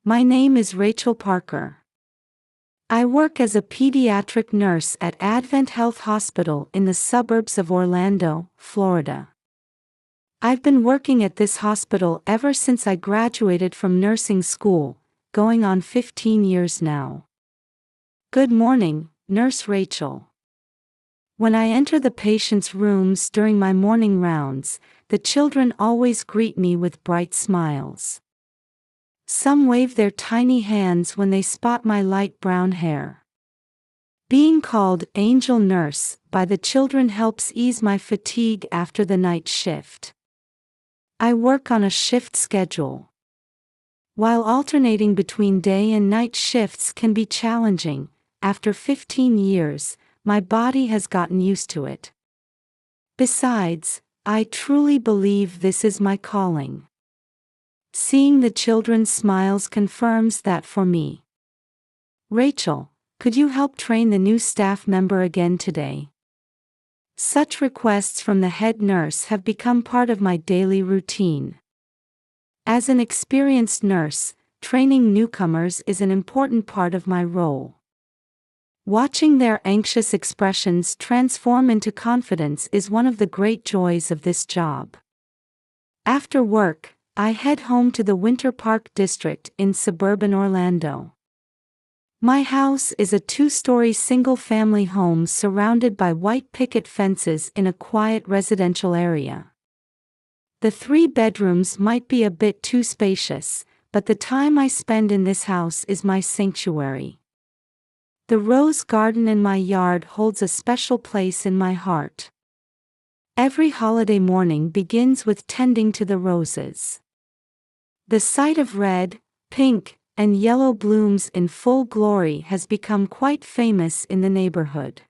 My name is Rachel Parker. I work as a pediatric nurse at Advent Health Hospital in the suburbs of Orlando, Florida. I've been working at this hospital ever since I graduated from nursing school, going on 15 years now. Good morning, Nurse Rachel. When I enter the patients' rooms during my morning rounds, the children always greet me with bright smiles. Some wave their tiny hands when they spot my light brown hair. Being called Angel Nurse by the children helps ease my fatigue after the night shift. I work on a shift schedule. While alternating between day and night shifts can be challenging, after 15 years, my body has gotten used to it. Besides, I truly believe this is my calling. Seeing the children's smiles confirms that for me. Rachel, could you help train the new staff member again today? Such requests from the head nurse have become part of my daily routine. As an experienced nurse, training newcomers is an important part of my role. Watching their anxious expressions transform into confidence is one of the great joys of this job. After work, I head home to the Winter Park district in suburban Orlando. My house is a 2-story single-family home surrounded by white picket fences in a quiet residential area. The 3 bedrooms might be a bit too spacious, but the time I spend in this house is my sanctuary. The rose garden in my yard holds a special place in my heart. Every holiday morning begins with tending to the roses. The sight of red, pink, and yellow blooms in full glory has become quite famous in the neighborhood.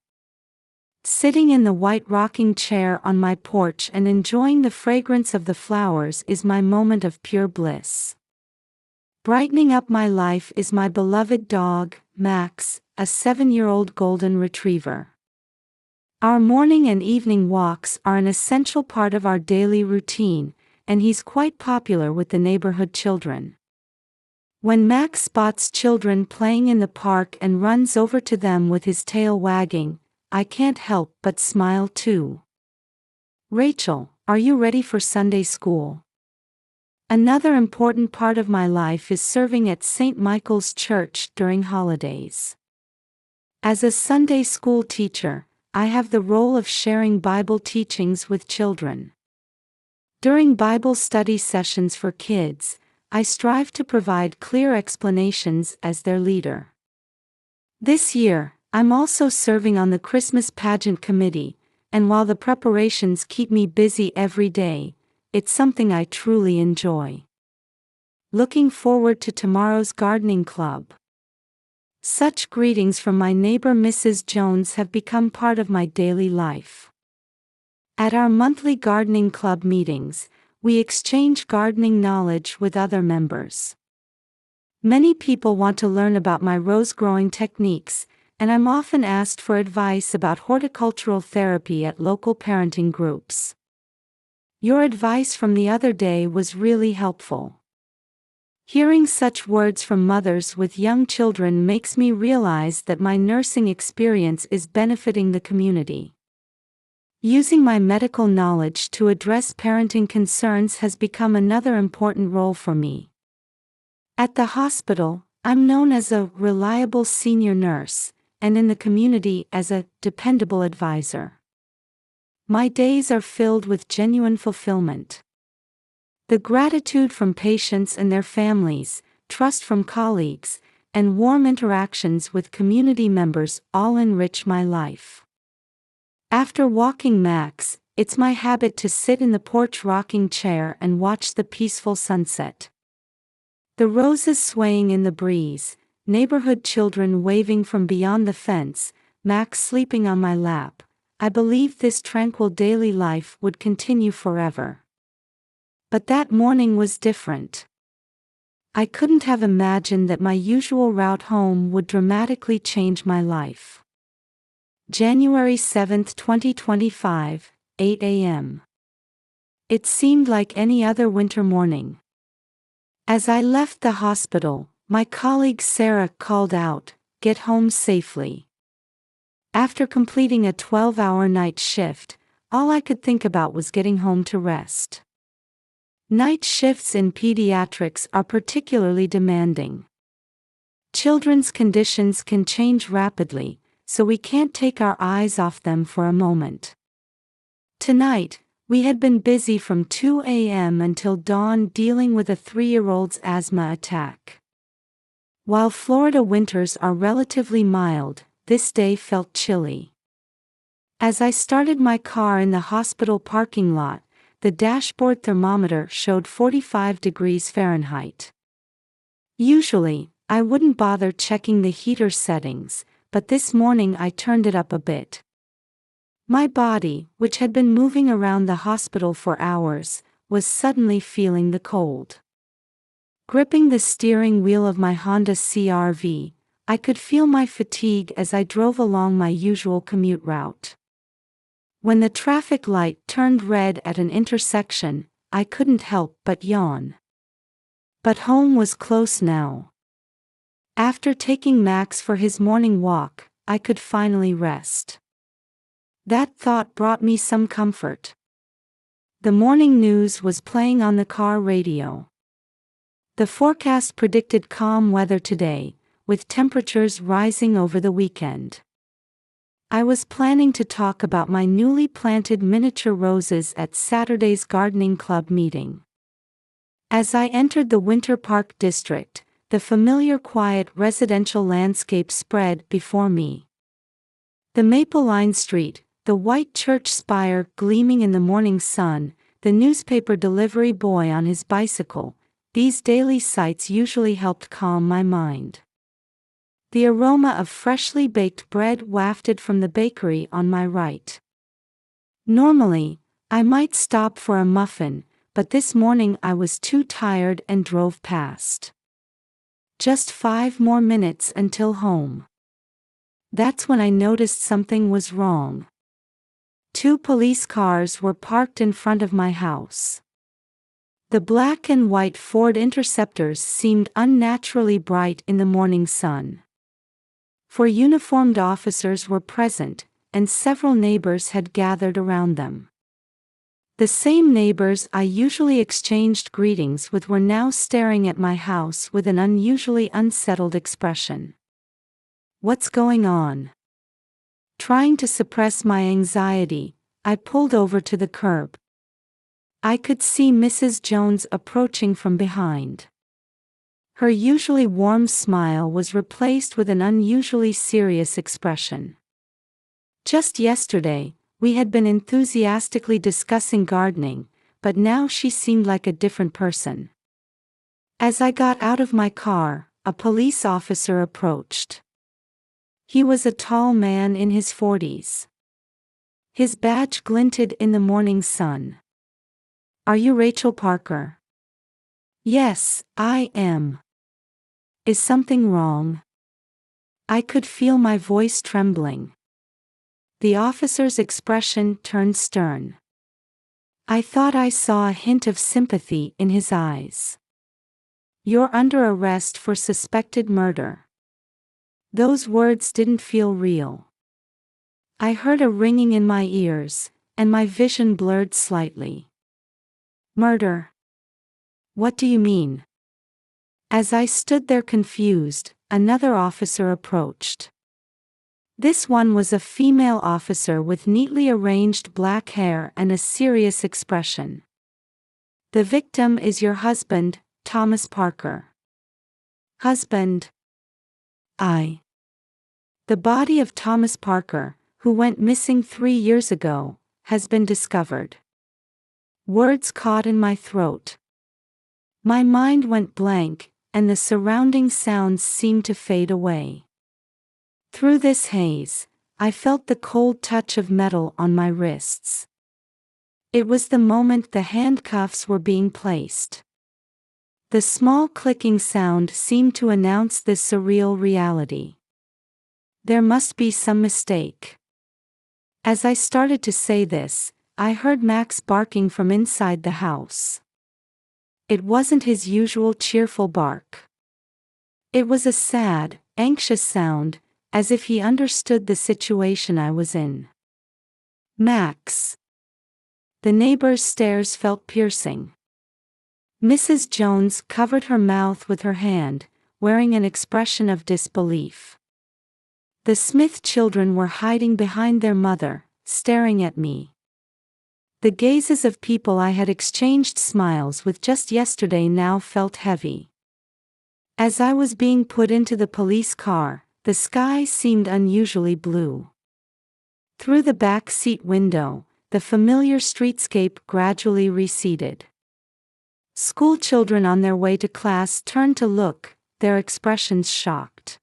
Sitting in the white rocking chair on my porch and enjoying the fragrance of the flowers is my moment of pure bliss. Brightening up my life is my beloved dog, Max, a 7-year-old golden retriever. Our morning and evening walks are an essential part of our daily routine, and he's quite popular with the neighborhood children. When Max spots children playing in the park and runs over to them with his tail wagging, I can't help but smile too. Rachel, are you ready for Sunday school? Another important part of my life is serving at St. Michael's Church during holidays. As a Sunday school teacher, I have the role of sharing Bible teachings with children. During Bible study sessions for kids, I strive to provide clear explanations as their leader. This year, I'm also serving on the Christmas pageant committee, and while the preparations keep me busy every day, it's something I truly enjoy. Looking forward to tomorrow's gardening club. Such greetings from my neighbor Mrs. Jones have become part of my daily life. At our monthly gardening club meetings, we exchange gardening knowledge with other members. Many people want to learn about my rose growing techniques, and I'm often asked for advice about horticultural therapy at local parenting groups. Your advice from the other day was really helpful. Hearing such words from mothers with young children makes me realize that my nursing experience is benefiting the community. Using my medical knowledge to address parenting concerns has become another important role for me. At the hospital, I'm known as a reliable senior nurse, and in the community as a dependable advisor. My days are filled with genuine fulfillment. The gratitude from patients and their families, trust from colleagues, and warm interactions with community members all enrich my life. After walking Max, it's my habit to sit in the porch rocking chair and watch the peaceful sunset. The roses swaying in the breeze, neighborhood children waving from beyond the fence, Max sleeping on my lap. I believe this tranquil daily life would continue forever. But that morning was different. I couldn't have imagined that my usual route home would dramatically change my life. January 7, 2025, 8 a.m. It seemed like any other winter morning. As I left the hospital, My colleague Sarah called out, "Get home safely." After completing a 12-hour night shift, all I could think about was getting home to rest. Night shifts in pediatrics are particularly demanding. Children's conditions can change rapidly, so we can't take our eyes off them for a moment. Tonight, we had been busy from 2 a.m. until dawn dealing with a 3-year-old's asthma attack. While Florida winters are relatively mild, this day felt chilly. As I started my car in the hospital parking lot, the dashboard thermometer showed 45 degrees Fahrenheit. Usually, I wouldn't bother checking the heater settings, but this morning I turned it up a bit. My body, which had been moving around the hospital for hours, was suddenly feeling the cold. Gripping the steering wheel of my Honda CR-V, I could feel my fatigue as I drove along my usual commute route. When the traffic light turned red at an intersection, I couldn't help but yawn. But home was close now. After taking Max for his morning walk, I could finally rest. That thought brought me some comfort. The morning news was playing on the car radio. The forecast predicted calm weather today, with temperatures rising over the weekend. I was planning to talk about my newly planted miniature roses at Saturday's gardening club meeting. As I entered the Winter Park district, the familiar quiet residential landscape spread before me. The maple-lined street, the white church spire gleaming in the morning sun, the newspaper delivery boy on his bicycle, these daily sights usually helped calm my mind. The aroma of freshly baked bread wafted from the bakery on my right. Normally, I might stop for a muffin, but this morning I was too tired and drove past. Just 5 more minutes until home. That's when I noticed something was wrong. 2 police cars were parked in front of my house. The black and white Ford Interceptors seemed unnaturally bright in the morning sun. 4 uniformed officers were present, and several neighbors had gathered around them. The same neighbors I usually exchanged greetings with were now staring at my house with an unusually unsettled expression. What's going on? Trying to suppress my anxiety, I pulled over to the curb. I could see Mrs. Jones approaching from behind. Her usually warm smile was replaced with an unusually serious expression. Just yesterday, we had been enthusiastically discussing gardening, but now she seemed like a different person. As I got out of my car, a police officer approached. He was a tall man in his 40s. His badge glinted in the morning sun. "Are you Rachel Parker?" "Yes, I am." "Is something wrong?" I could feel my voice trembling. The officer's expression turned stern. I thought I saw a hint of sympathy in his eyes. "You're under arrest for suspected murder." Those words didn't feel real. I heard a ringing in my ears, and my vision blurred slightly. "Murder? What do you mean?" As I stood there confused, another officer approached. This one was a female officer with neatly arranged black hair and a serious expression. "The victim is your husband, Thomas Parker." "Husband?" The body of Thomas Parker, who went missing 3 years ago, has been discovered." Words caught in my throat. My mind went blank, and the surrounding sounds seemed to fade away. Through this haze, I felt the cold touch of metal on my wrists. It was the moment the handcuffs were being placed. The small clicking sound seemed to announce this surreal reality. There must be some mistake. As I started to say this, I heard Max barking from inside the house. It wasn't his usual cheerful bark. It was a sad, anxious sound, as if he understood the situation I was in. Max. The neighbor's stares felt piercing. Mrs. Jones covered her mouth with her hand, wearing an expression of disbelief. The Smith children were hiding behind their mother, staring at me. The gazes of people I had exchanged smiles with just yesterday now felt heavy. As I was being put into the police car, the sky seemed unusually blue. Through the back seat window, the familiar streetscape gradually receded. School children on their way to class turned to look, their expressions shocked.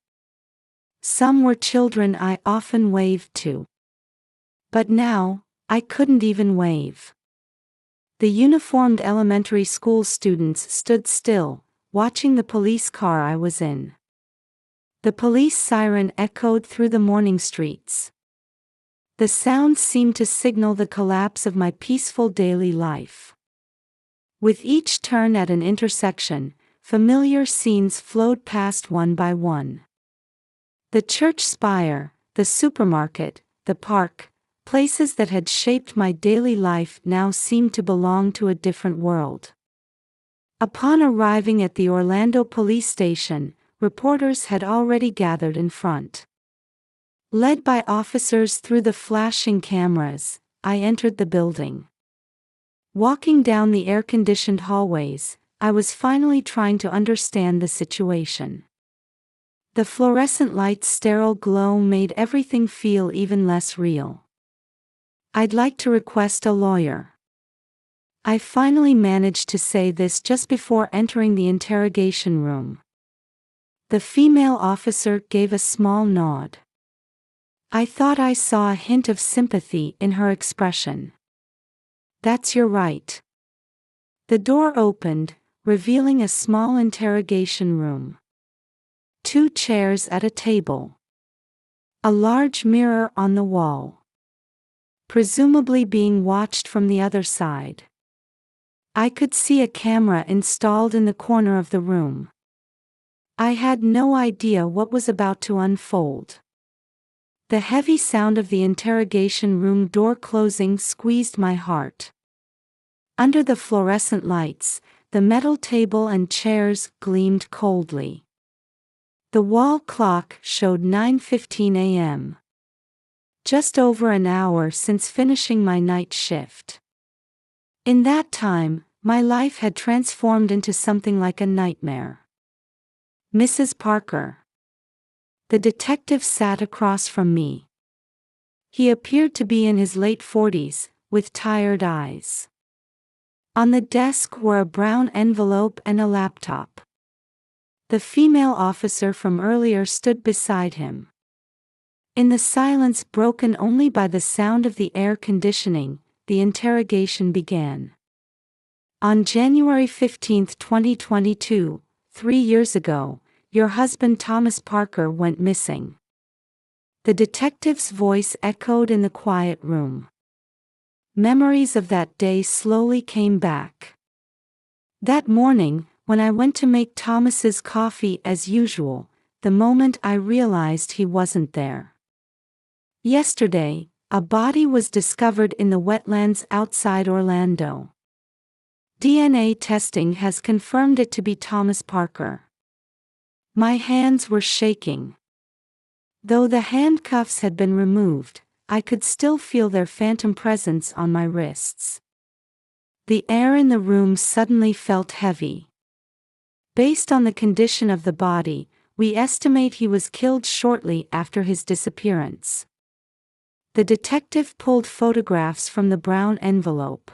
Some were children I often waved to. But now, I couldn't even wave. The uniformed elementary school students stood still, watching the police car I was in. The police siren echoed through the morning streets. The sound seemed to signal the collapse of my peaceful daily life. With each turn at an intersection, familiar scenes flowed past one by one. The church spire, the supermarket, the park, places that had shaped my daily life now seemed to belong to a different world. Upon arriving at the Orlando police station, reporters had already gathered in front. Led by officers through the flashing cameras, I entered the building. Walking down the air-conditioned hallways, I was finally trying to understand the situation. The fluorescent light's sterile glow made everything feel even less real. "I'd like to request a lawyer." I finally managed to say this just before entering the interrogation room. The female officer gave a small nod. I thought I saw a hint of sympathy in her expression. "That's your right." The door opened, revealing a small interrogation room. 2 chairs at a table. A large mirror on the wall. Presumably being watched from the other side. I could see a camera installed in the corner of the room. I had no idea what was about to unfold. The heavy sound of the interrogation room door closing squeezed my heart. Under the fluorescent lights, the metal table and chairs gleamed coldly. The wall clock showed 9:15 a.m. Just over an hour since finishing my night shift. In that time, my life had transformed into something like a nightmare. "Mrs. Parker." The detective sat across from me. He appeared to be in his late 40s, with tired eyes. On the desk were a brown envelope and a laptop. The female officer from earlier stood beside him. In the silence broken only by the sound of the air conditioning, the interrogation began. "On January 15, 2022, 3 years ago, your husband Thomas Parker went missing." The detective's voice echoed in the quiet room. Memories of that day slowly came back. That morning, when I went to make Thomas's coffee as usual, the moment I realized he wasn't there. Yesterday, a body was discovered in the wetlands outside Orlando. DNA testing has confirmed it to be Thomas Parker. My hands were shaking. Though the handcuffs had been removed, I could still feel their phantom presence on my wrists. The air in the room suddenly felt heavy. Based on the condition of the body, we estimate he was killed shortly after his disappearance. The detective pulled photographs from the brown envelope.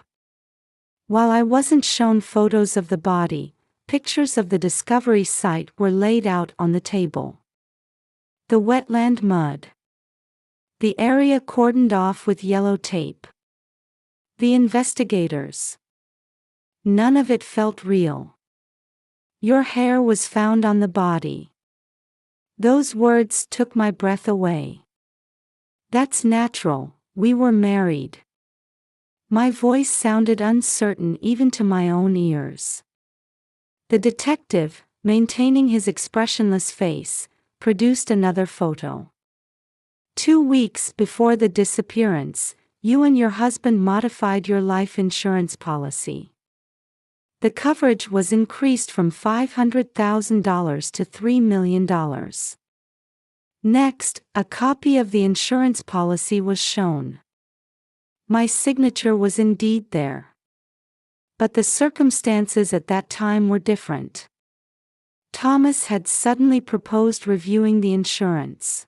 While I wasn't shown photos of the body, pictures of the discovery site were laid out on the table. The wetland mud. The area cordoned off with yellow tape. The investigators. None of it felt real. "Your hair was found on the body." Those words took my breath away. "That's natural, we were married." My voice sounded uncertain even to my own ears. The detective, maintaining his expressionless face, produced another photo. 2 weeks before the disappearance, you and your husband modified your life insurance policy. The coverage was increased from $500,000 to $3 million. Next, a copy of the insurance policy was shown. My signature was indeed there. But the circumstances at that time were different. Thomas had suddenly proposed reviewing the insurance.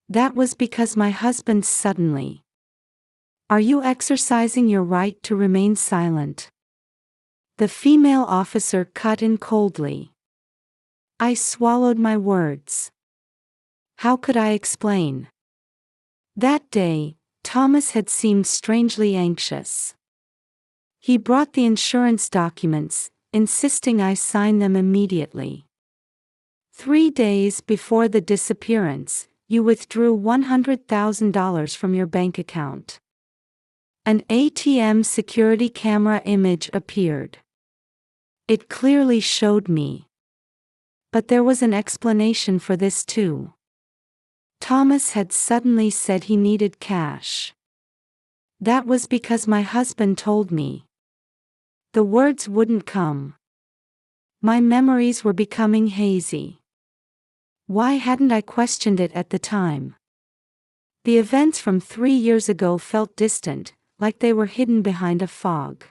That was because my husband suddenly. Are you exercising your right to remain silent? The female officer cut in coldly. I swallowed my words. How could I explain? That day, Thomas had seemed strangely anxious. He brought the insurance documents, insisting I sign them immediately. 3 days before the disappearance, you withdrew $100,000 from your bank account. An ATM security camera image appeared. It clearly showed me. But there was an explanation for this too. Thomas had suddenly said he needed cash. That was because my husband told me. The words wouldn't come. My memories were becoming hazy. Why hadn't I questioned it at the time? The events from 3 years ago felt distant, like they were hidden behind a fog.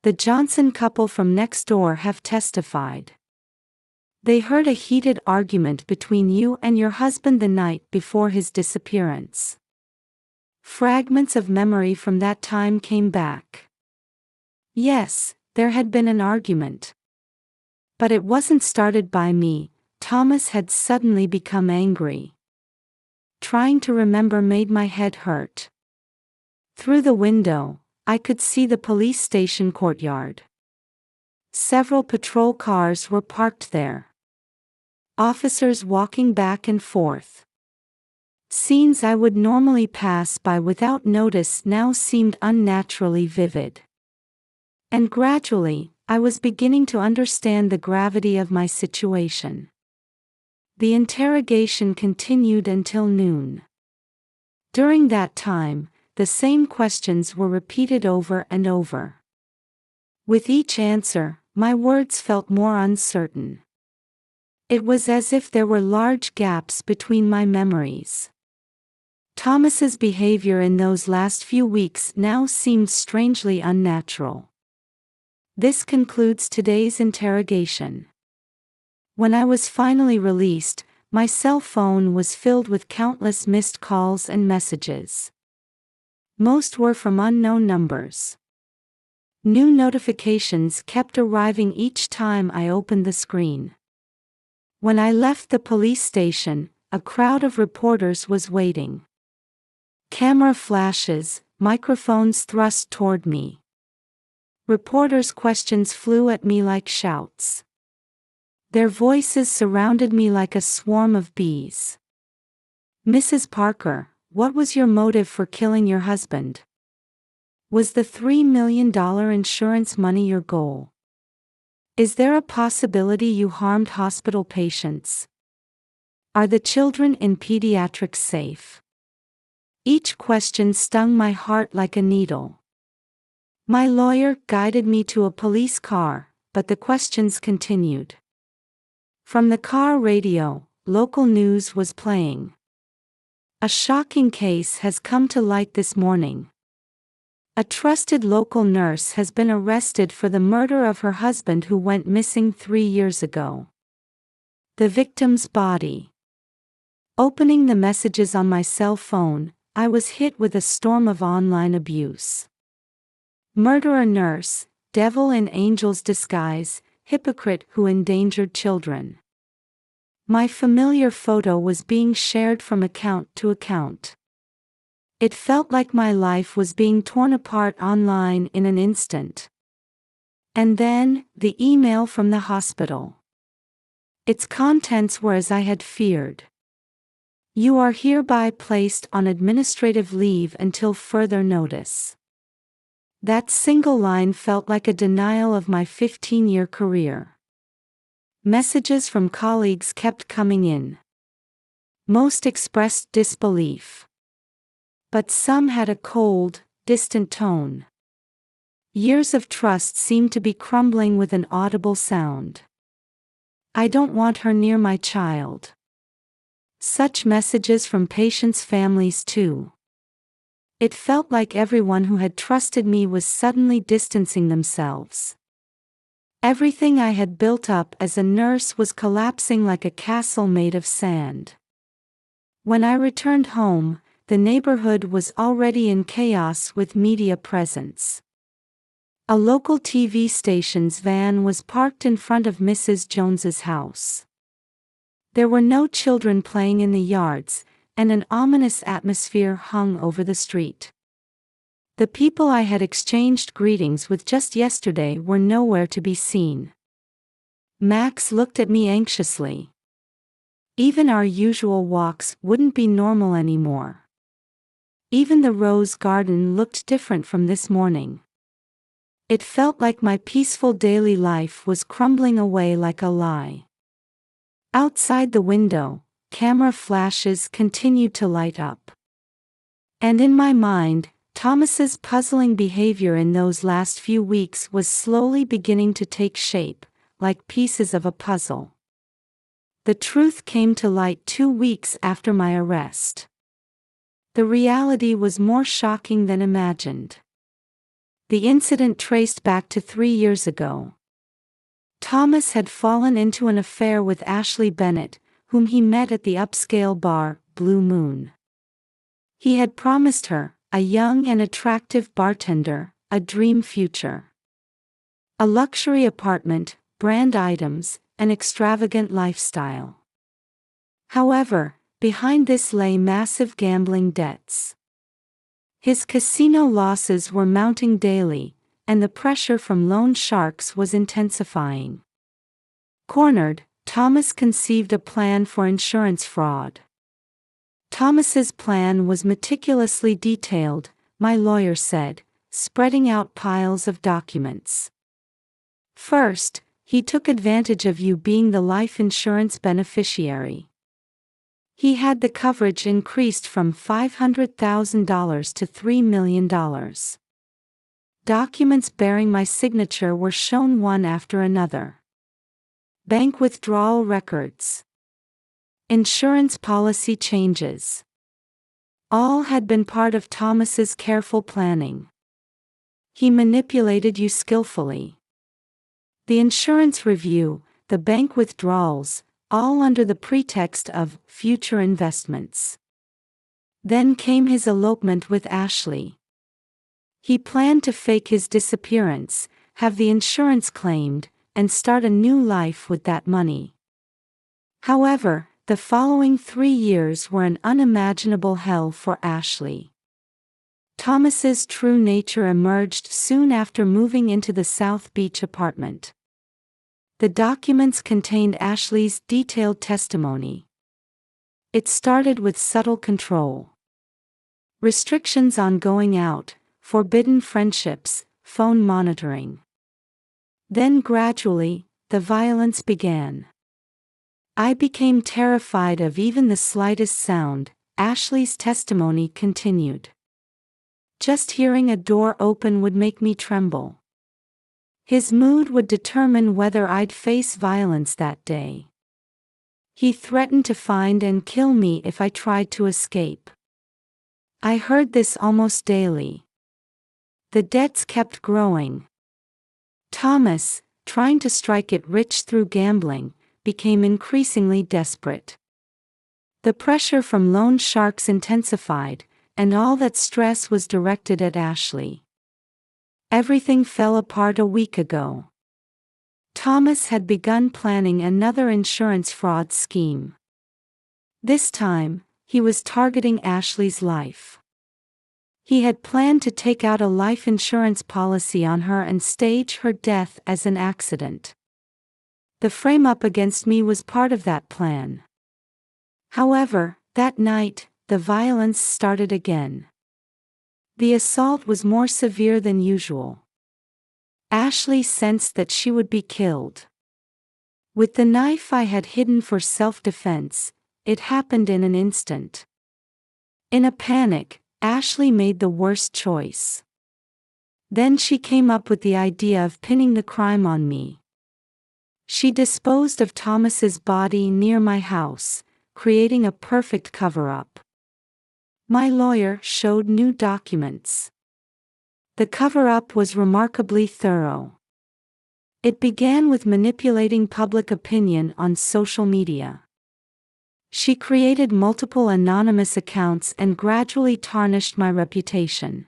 The Johnson couple from next door have testified. They heard a heated argument between you and your husband the night before his disappearance. Fragments of memory from that time came back. Yes, there had been an argument. But it wasn't started by me. Thomas had suddenly become angry. Trying to remember made my head hurt. Through the window, I could see the police station courtyard. Several patrol cars were parked there. Officers walking back and forth. Scenes I would normally pass by without notice now seemed unnaturally vivid. And gradually, I was beginning to understand the gravity of my situation. The interrogation continued until noon. During that time, the same questions were repeated over and over. With each answer, my words felt more uncertain. It was as if there were large gaps between my memories. Thomas's behavior in those last few weeks now seemed strangely unnatural. This concludes today's interrogation. When I was finally released, my cell phone was filled with countless missed calls and messages. Most were from unknown numbers. New notifications kept arriving each time I opened the screen. When I left the police station, a crowd of reporters was waiting. Camera flashes, microphones thrust toward me. Reporters' questions flew at me like shouts. Their voices surrounded me like a swarm of bees. Mrs. Parker, what was your motive for killing your husband? Was the $3 million insurance money your goal? Is there a possibility you harmed hospital patients? Are the children in pediatrics safe? Each question stung my heart like a needle. My lawyer guided me to a police car, but the questions continued. From the car radio, local news was playing. A shocking case has come to light this morning. A trusted local nurse has been arrested for the murder of her husband who went missing 3 years ago. The victim's body. Opening the messages on my cell phone, I was hit with a storm of online abuse. Murderer nurse, devil in angel's disguise, hypocrite who endangered children. My familiar photo was being shared from account to account. It felt like my life was being torn apart online in an instant. And then, the email from the hospital. Its contents were as I had feared. You are hereby placed on administrative leave until further notice. That single line felt like a denial of my 15-year career. Messages from colleagues kept coming in. Most expressed disbelief. But some had a cold, distant tone. Years of trust seemed to be crumbling with an audible sound. I don't want her near my child. Such messages from patients' families too. It felt like everyone who had trusted me was suddenly distancing themselves. Everything I had built up as a nurse was collapsing like a castle made of sand. When I returned home, the neighborhood was already in chaos with media presence. A local TV station's van was parked in front of Mrs. Jones's house. There were no children playing in the yards, and an ominous atmosphere hung over the street. The people I had exchanged greetings with just yesterday were nowhere to be seen. Max looked at me anxiously. Even our usual walks wouldn't be normal anymore. Even the rose garden looked different from this morning. It felt like my peaceful daily life was crumbling away like a lie. Outside the window, camera flashes continued to light up. And in my mind, Thomas's puzzling behavior in those last few weeks was slowly beginning to take shape, like pieces of a puzzle. The truth came to light 2 weeks after my arrest. The reality was more shocking than imagined. The incident traced back to 3 years ago. Thomas had fallen into an affair with Ashley Bennett, whom he met at the upscale bar, Blue Moon. He had promised her, a young and attractive bartender, a dream future. A luxury apartment, brand items, an extravagant lifestyle. However, behind this lay massive gambling debts. His casino losses were mounting daily, and the pressure from loan sharks was intensifying. Cornered, Thomas conceived a plan for insurance fraud. Thomas's plan was meticulously detailed, my lawyer said, spreading out piles of documents. First, he took advantage of you being the life insurance beneficiary. He had the coverage increased from $500,000 to $3 million. Documents bearing my signature were shown one after another. Bank withdrawal records. Insurance policy changes. All had been part of Thomas's careful planning. He manipulated you skillfully. The insurance review, the bank withdrawals, all under the pretext of future investments. Then came his elopement with Ashley. He planned to fake his disappearance, have the insurance claimed, and start a new life with that money. However, the following 3 years were an unimaginable hell for Ashley. Thomas's true nature emerged soon after moving into the South Beach apartment. The documents contained Ashley's detailed testimony. It started with subtle control. Restrictions on going out, forbidden friendships, phone monitoring. Then gradually, the violence began. I became terrified of even the slightest sound, Ashley's testimony continued. Just hearing a door open would make me tremble. His mood would determine whether I'd face violence that day. He threatened to find and kill me if I tried to escape. I heard this almost daily. The debts kept growing. Thomas, trying to strike it rich through gambling, became increasingly desperate. The pressure from loan sharks intensified, and all that stress was directed at Ashley. Everything fell apart a week ago. Thomas had begun planning another insurance fraud scheme. This time, he was targeting Ashley's life. He had planned to take out a life insurance policy on her and stage her death as an accident. The frame-up against me was part of that plan. However, that night, the violence started again. The assault was more severe than usual. Ashley sensed that she would be killed. With the knife I had hidden for self-defense, it happened in an instant. In a panic, Ashley made the worst choice. Then she came up with the idea of pinning the crime on me. She disposed of Thomas's body near my house, creating a perfect cover-up. My lawyer showed new documents. The cover-up was remarkably thorough. It began with manipulating public opinion on social media. She created multiple anonymous accounts and gradually tarnished my reputation.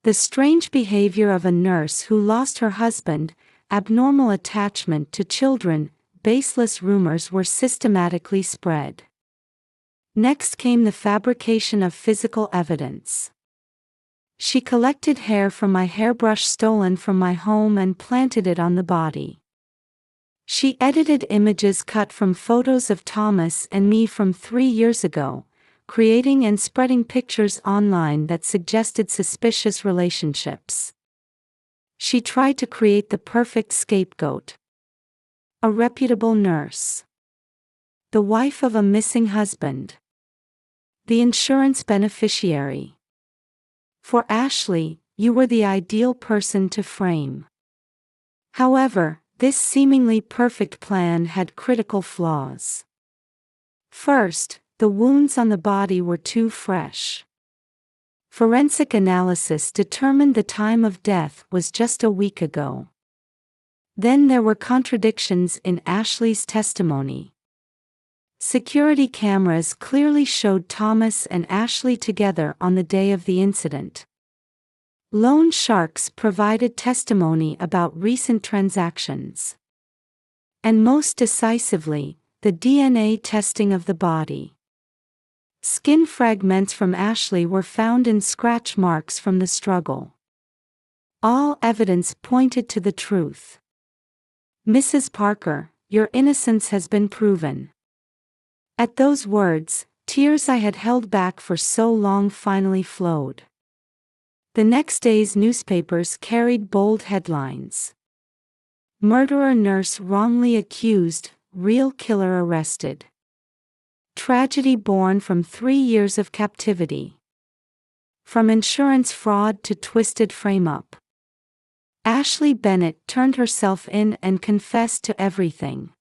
The strange behavior of a nurse who lost her husband, abnormal attachment to children, baseless rumors were systematically spread. Next came the fabrication of physical evidence. She collected hair from my hairbrush stolen from my home and planted it on the body. She edited images cut from photos of Thomas and me from 3 years ago, creating and spreading pictures online that suggested suspicious relationships. She tried to create the perfect scapegoat. A reputable nurse. The wife of a missing husband. The insurance beneficiary. For Ashley, you were the ideal person to frame. However, this seemingly perfect plan had critical flaws. First, the wounds on the body were too fresh. Forensic analysis determined the time of death was just a week ago. Then there were contradictions in Ashley's testimony. Security cameras clearly showed Thomas and Ashley together on the day of the incident. Loan sharks provided testimony about recent transactions. And most decisively, the DNA testing of the body. Skin fragments from Ashley were found in scratch marks from the struggle. All evidence pointed to the truth. Mrs. Parker, your innocence has been proven. At those words, tears I had held back for so long finally flowed. The next day's newspapers carried bold headlines. Murderer nurse wrongly accused, real killer arrested. Tragedy born from 3 years of captivity. From insurance fraud to twisted frame-up. Ashley Bennett turned herself in and confessed to everything.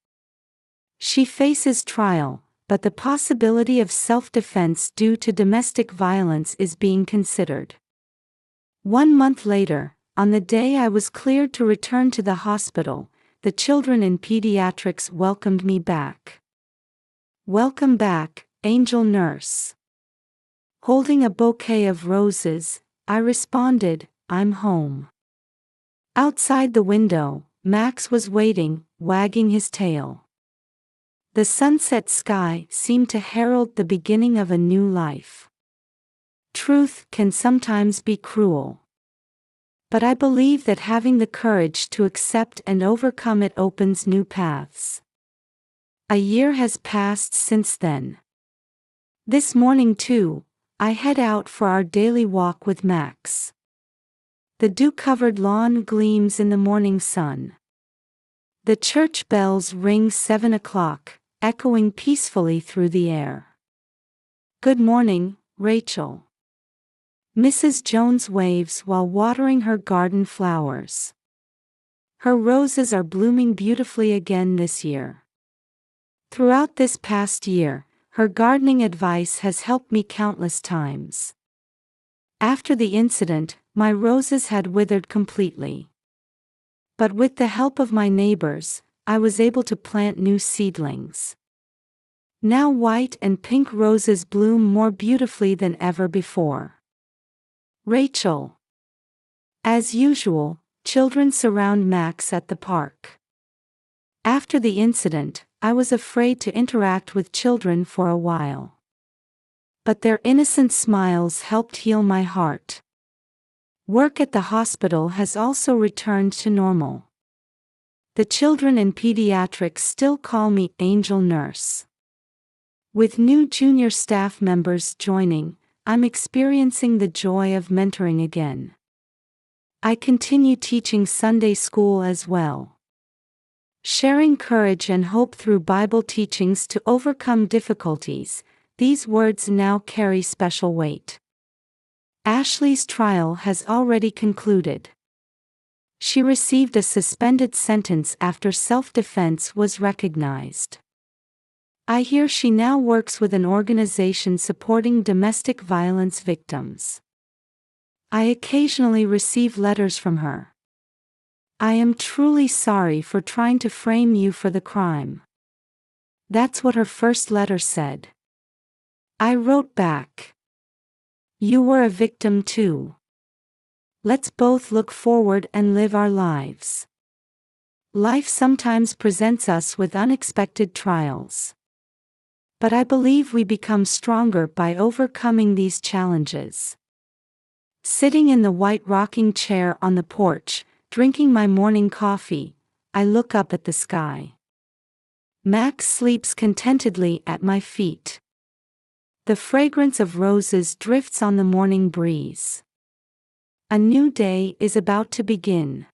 She faces trial, but the possibility of self-defense due to domestic violence is being considered. 1 month later, on the day I was cleared to return to the hospital, the children in pediatrics welcomed me back. Welcome back, angel nurse. Holding a bouquet of roses, I responded, I'm home. Outside the window, Max was waiting, wagging his tail. The sunset sky seemed to herald the beginning of a new life. Truth can sometimes be cruel. But I believe that having the courage to accept and overcome it opens new paths. A year has passed since then. This morning too, I head out for our daily walk with Max. The dew-covered lawn gleams in the morning sun. The church bells ring 7 o'clock, echoing peacefully through the air. Good morning, Rachel. Mrs. Jones waves while watering her garden flowers. Her roses are blooming beautifully again this year. Throughout this past year, her gardening advice has helped me countless times. After the incident, my roses had withered completely. But with the help of my neighbors, I was able to plant new seedlings. Now white and pink roses bloom more beautifully than ever before. Rachel. As usual, children surround Max at the park. After the incident, I was afraid to interact with children for a while. But their innocent smiles helped heal my heart. Work at the hospital has also returned to normal. The children in pediatrics still call me Angel Nurse. With new junior staff members joining, I'm experiencing the joy of mentoring again. I continue teaching Sunday school as well. Sharing courage and hope through Bible teachings to overcome difficulties, these words now carry special weight. Ashley's trial has already concluded. She received a suspended sentence after self-defense was recognized. I hear she now works with an organization supporting domestic violence victims. I occasionally receive letters from her. I am truly sorry for trying to frame you for the crime. That's what her first letter said. I wrote back. You were a victim too. Let's both look forward and live our lives. Life sometimes presents us with unexpected trials. But I believe we become stronger by overcoming these challenges. Sitting in the white rocking chair on the porch, drinking my morning coffee, I look up at the sky. Max sleeps contentedly at my feet. The fragrance of roses drifts on the morning breeze. A new day is about to begin.